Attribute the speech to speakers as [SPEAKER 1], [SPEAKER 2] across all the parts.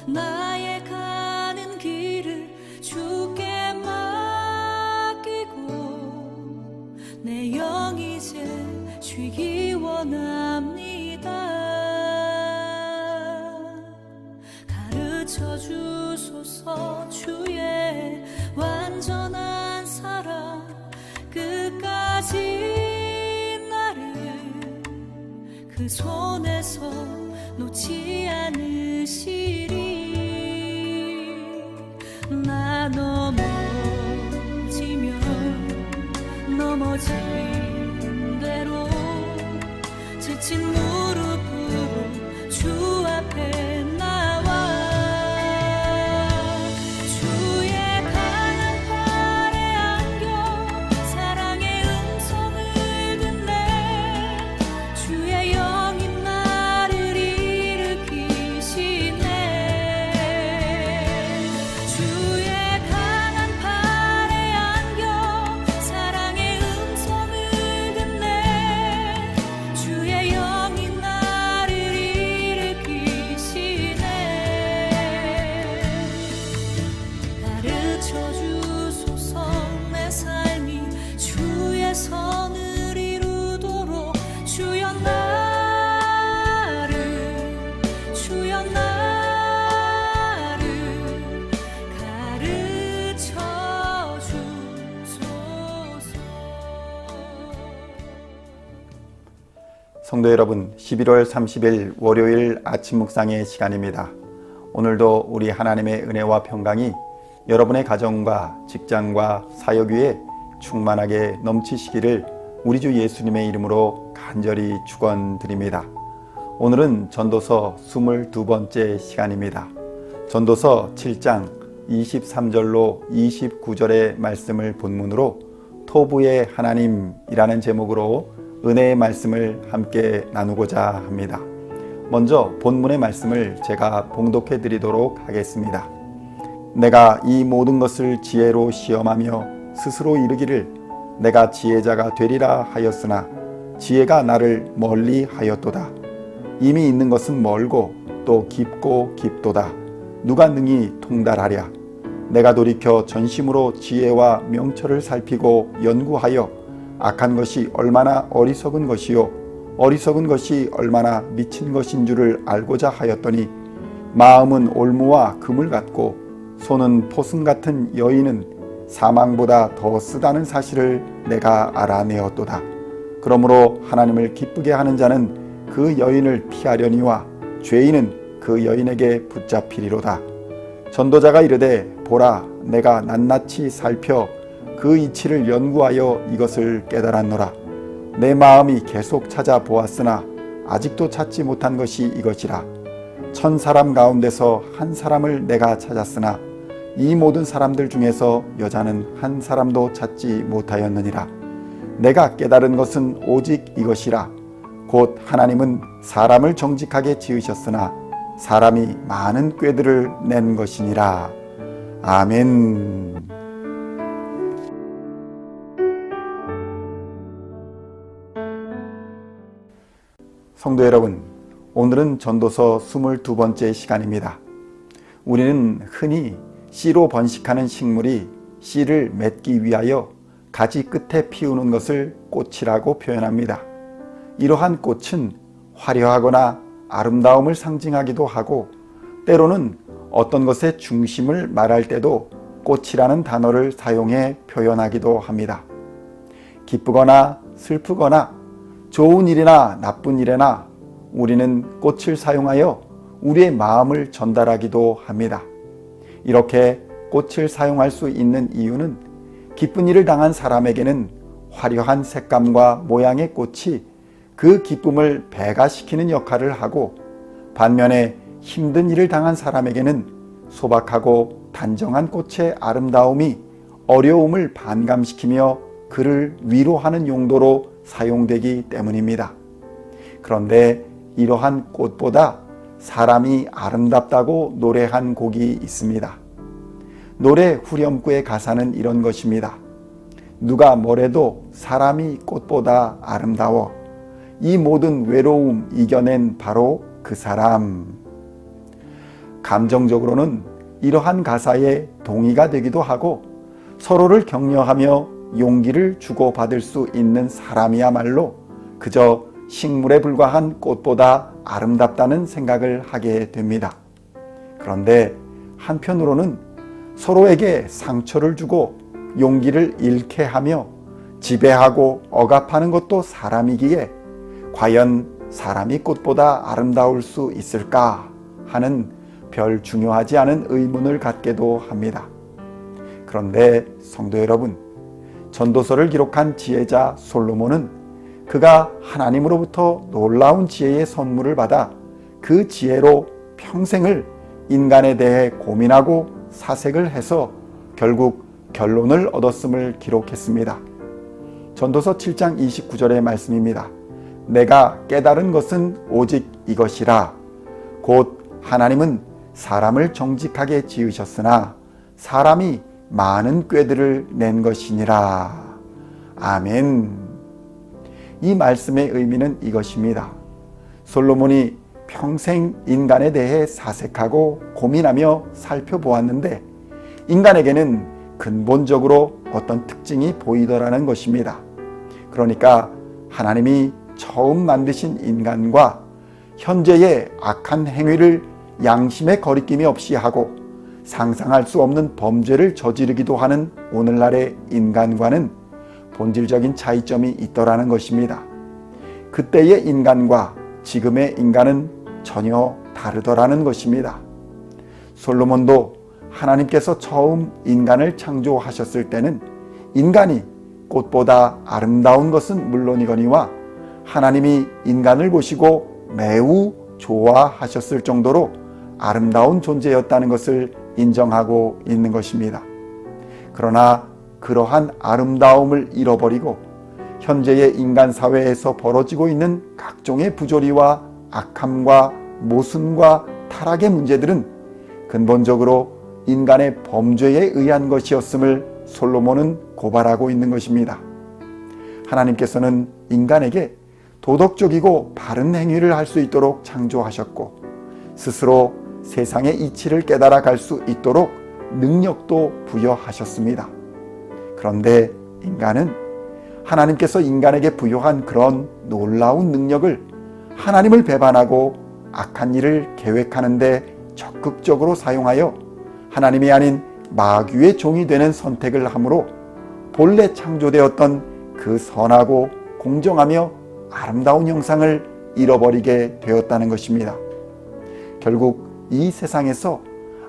[SPEAKER 1] 나의 가는 길을 주께 맡기고 내 영 이제 쉬기 원합니다. 가르쳐 주소서 주의 완전한 사랑 끝까지 나를 그 손에서 놓지 않으시리. 나 넘어지면 넘어진 대로 지친 무릎으로 주 앞에 나와 주의 강한 팔에 안겨 사랑의 음성을 듣네. 주의 영이 나를 일으키시네. 주의 강한 팔에 안겨 사랑의 음성을 듣네. 주의 영이 나를 일으키시네. 가르쳐 주소서 내 삶이 주의 선을 이루도록 주여 나를 가르쳐 주소서.
[SPEAKER 2] 성도 여러분, 11월 30일 월요일 아침 묵상의 시간입니다. 오늘도 우리 하나님의 은혜와 평강이 여러분의 가정과 직장과 사역 위에 충만하게 넘치시기를 우리 주 예수님의 이름으로 간절히 축원드립니다. 오늘은 전도서 22번째 시간입니다. 전도서 7장 23절로 29절의 말씀을 본문으로 토부의 하나님이라는 제목으로 은혜의 말씀을 함께 나누고자 합니다. 먼저 본문의 말씀을 제가 봉독해 드리도록 하겠습니다. 내가 이 모든 것을 지혜로 시험하며 스스로 이르기를 내가 지혜자가 되리라 하였으나 지혜가 나를 멀리 하였도다. 이미 있는 것은 멀고 또 깊고 깊도다. 누가 능히 통달하랴. 내가 돌이켜 전심으로 지혜와 명철을 살피고 연구하여 악한 것이 얼마나 어리석은 것이요 어리석은 것이 얼마나 미친 것인 줄을 알고자 하였더니 마음은 올무와 금을 같고 손은 포승 같은 여인은 사망보다 더 쓰다는 사실을 내가 알아내었도다. 그러므로 하나님을 기쁘게 하는 자는 그 여인을 피하려니와 죄인은 그 여인에게 붙잡히리로다. 전도자가 이르되 보라 내가 낱낱이 살펴 그 이치를 연구하여 이것을 깨달았노라. 내 마음이 계속 찾아보았으나 아직도 찾지 못한 것이 이것이라. 1000사람 가운데서 한 사람을 내가 찾았으나 이 모든 사람들 중에서 여자는 한 사람도 찾지 못하였느니라. 내가 깨달은 것은 오직 이것이라. 곧 하나님은 사람을 정직하게 지으셨으나 사람이 많은 꾀들을 낸 것이니라. 아멘. 성도 여러분, 오늘은 전도서 22번째 시간입니다. 우리는 흔히 씨로 번식하는 식물이 씨를 맺기 위하여 가지 끝에 피우는 것을 꽃이라고 표현합니다. 이러한 꽃은 화려하거나 아름다움을 상징하기도 하고 때로는 어떤 것의 중심을 말할 때도 꽃이라는 단어를 사용해 표현하기도 합니다. 기쁘거나 슬프거나 좋은 일이나 나쁜 일에나 우리는 꽃을 사용하여 우리의 마음을 전달하기도 합니다. 이렇게 꽃을 사용할 수 있는 이유는 기쁜 일을 당한 사람에게는 화려한 색감과 모양의 꽃이 그 기쁨을 배가시키는 역할을 하고 반면에 힘든 일을 당한 사람에게는 소박하고 단정한 꽃의 아름다움이 어려움을 반감시키며 그를 위로하는 용도로 사용되기 때문입니다. 그런데 이러한 꽃보다 사람이 아름답다고 노래한 곡이 있습니다. 노래 후렴구의 가사는 이런 것입니다. 누가 뭐래도 사람이 꽃보다 아름다워 이 모든 외로움 이겨낸 바로 그 사람. 감정적으로는 이러한 가사에 동의가 되기도 하고 서로를 격려하며 용기를 주고받을 수 있는 사람이야말로 그저 식물에 불과한 꽃보다 아름답다는 생각을 하게 됩니다. 그런데 한편으로는 서로에게 상처를 주고 용기를 잃게 하며 지배하고 억압하는 것도 사람이기에 과연 사람이 꽃보다 아름다울 수 있을까 하는 별 중요하지 않은 의문을 갖게도 합니다. 그런데 성도 여러분, 전도서를 기록한 지혜자 솔로몬은 그가 하나님으로부터 놀라운 지혜의 선물을 받아 그 지혜로 평생을 인간에 대해 고민하고 사색을 해서 결국 결론을 얻었음을 기록했습니다. 전도서 7장 29절의 말씀입니다. 내가 깨달은 것은 오직 이것이라. 곧 하나님은 사람을 정직하게 지으셨으나 사람이 많은 꾀들을 낸 것이니라. 아멘. 이 말씀의 의미는 이것입니다. 솔로몬이 평생 인간에 대해 사색하고 고민하며 살펴보았는데 인간에게는 근본적으로 어떤 특징이 보이더라는 것입니다. 그러니까 하나님이 처음 만드신 인간과 현재의 악한 행위를 양심의 거리낌이 없이 하고 상상할 수 없는 범죄를 저지르기도 하는 오늘날의 인간과는 본질적인 차이점이 있더라는 것입니다. 그때의 인간과 지금의 인간은 전혀 다르더라는 것입니다. 솔로몬도 하나님께서 처음 인간을 창조하셨을 때는 인간이 꽃보다 아름다운 것은 물론이거니와 하나님이 인간을 보시고 매우 좋아하셨을 정도로 아름다운 존재였다는 것을 인정하고 있는 것입니다. 그러나 그러한 아름다움을 잃어버리고 현재의 인간 사회에서 벌어지고 있는 각종의 부조리와 악함과 모순과 타락의 문제들은 근본적으로 인간의 범죄에 의한 것이었음을 솔로몬은 고발하고 있는 것입니다. 하나님께서는 인간에게 도덕적이고 바른 행위를 할 수 있도록 창조하셨고 스스로 세상의 이치를 깨달아 갈 수 있도록 능력도 부여하셨습니다. 그런데 인간은 하나님께서 인간에게 부여한 그런 놀라운 능력을 하나님을 배반하고 악한 일을 계획하는데 적극적으로 사용하여 하나님이 아닌 마귀의 종이 되는 선택을 함으로 본래 창조되었던 그 선하고 공정하며 아름다운 형상을 잃어버리게 되었다는 것입니다. 결국 이 세상에서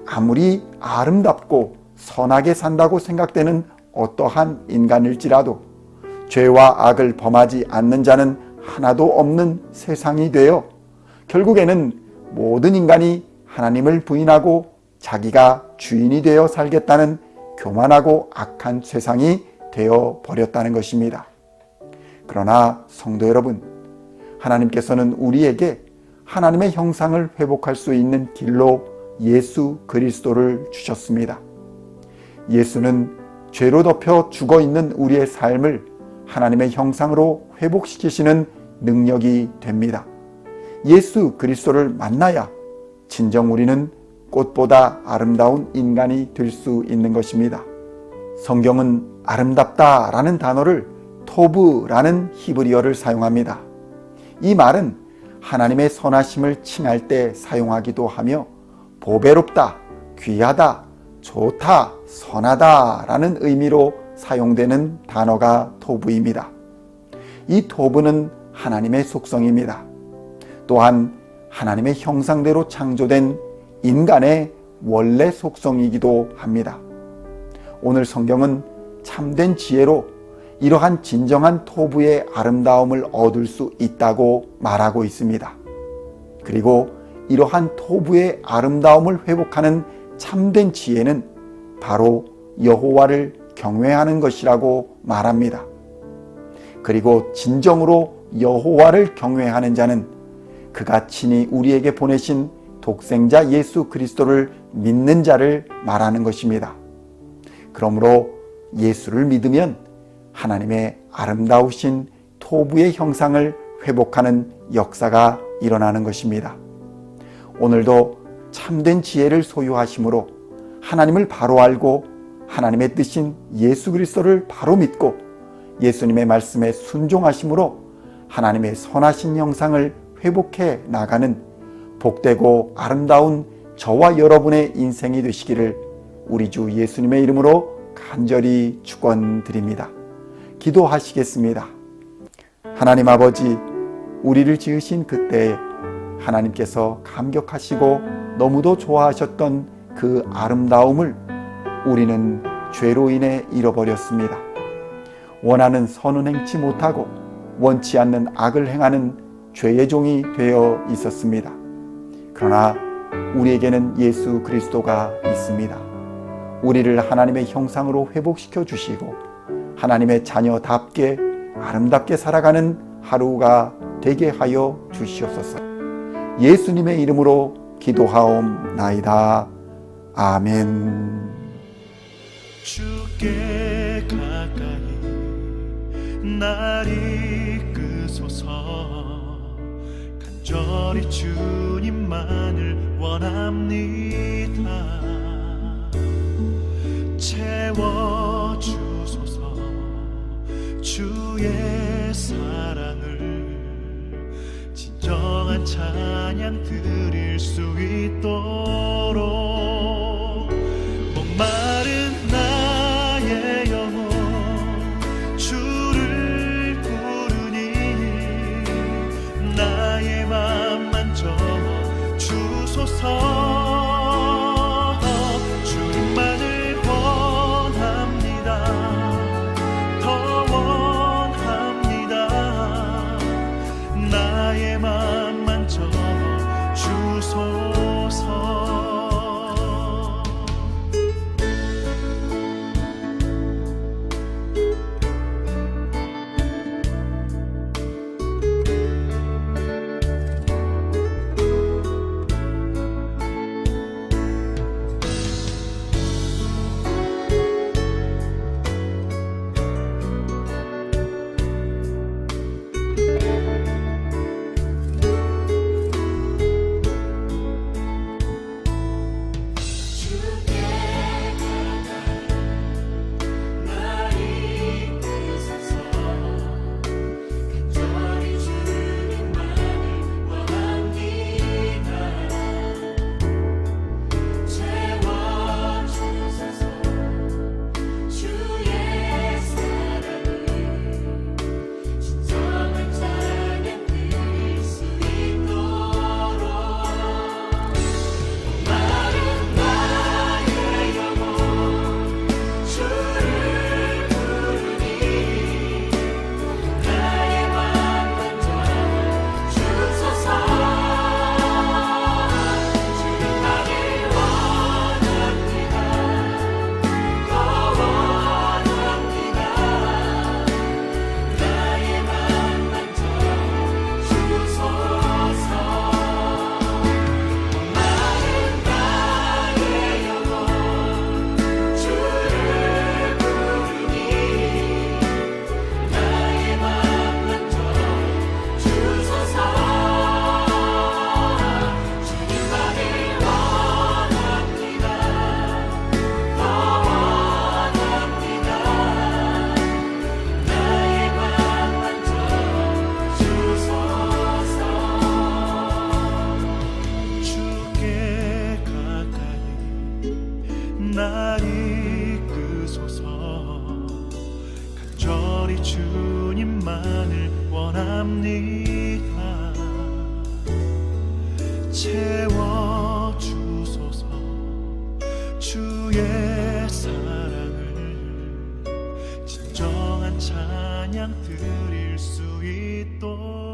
[SPEAKER 2] 아무리 아름답고 선하게 산다고 생각되는 어떠한 인간일지라도 죄와 악을 범하지 않는 자는 하나도 없는 세상이 되어 결국에는 모든 인간이 하나님을 부인하고 자기가 주인이 되어 살겠다는 교만하고 악한 세상이 되어 버렸다는 것입니다. 그러나 성도 여러분, 하나님께서는 우리에게 하나님의 형상을 회복할 수 있는 길로 예수 그리스도를 주셨습니다. 예수는 죄로 덮여 죽어있는 우리의 삶을 하나님의 형상으로 회복시키시는 능력이 됩니다. 예수 그리스도를 만나야 진정 우리는 꽃보다 아름다운 인간이 될 수 있는 것입니다. 성경은 아름답다라는 단어를 토브라는 히브리어를 사용합니다. 이 말은 하나님의 선하심을 칭할 때 사용하기도 하며 보배롭다, 귀하다, 좋다, 선하다라는 의미로 사용되는 단어가 토브입니다. 이 토브는 하나님의 속성입니다. 또한 하나님의 형상대로 창조된 인간의 원래 속성이기도 합니다. 오늘 성경은 참된 지혜로 이러한 진정한 토부의 아름다움을 얻을 수 있다고 말하고 있습니다. 그리고 이러한 토부의 아름다움을 회복하는 참된 지혜는 바로 여호와를 경외하는 것이라고 말합니다. 그리고 진정으로 여호와를 경외하는 자는 그가 친히 우리에게 보내신 독생자 예수 그리스도를 믿는 자를 말하는 것입니다. 그러므로 예수를 믿으면 하나님의 아름다우신 토부의 형상을 회복하는 역사가 일어나는 것입니다. 오늘도 참된 지혜를 소유하심으로 하나님을 바로 알고 하나님의 뜻인 예수 그리스도를 바로 믿고 예수님의 말씀에 순종하심으로 하나님의 선하신 형상을 회복해 나가는 복되고 아름다운 저와 여러분의 인생이 되시기를 우리 주 예수님의 이름으로 간절히 축원드립니다. 기도하시겠습니다. 하나님 아버지, 우리를 지으신 그때에 하나님께서 감격하시고 너무도 좋아하셨던 그 아름다움을 우리는 죄로 인해 잃어버렸습니다. 원하는 선은 행치 못하고 원치 않는 악을 행하는 죄의 종이 되어 있었습니다. 그러나 우리에게는 예수 그리스도가 있습니다. 우리를 하나님의 형상으로 회복시켜 주시고 하나님의 자녀답게 아름답게 살아가는 하루가 되게 하여 주시옵소서. 예수님의 이름으로 기도하옵나이다. 아멘.
[SPEAKER 3] 주께 가까이 날 이끄소서. 간절히 주님만을 원합니다. 채워주소서. 주의 사랑을 진정한 찬양 드릴 수 있도록 목마른 나의 영혼 주를 부르니 나의 맘 만져 주소서. 주님만을 원합니다. 더 원합니다. 나의 맘 만져 주소서. 날 이끄소서. 간절히 주님만을 원합니다. 채워주소서. 주의 사랑을 진정한 찬양 드릴 수 있도록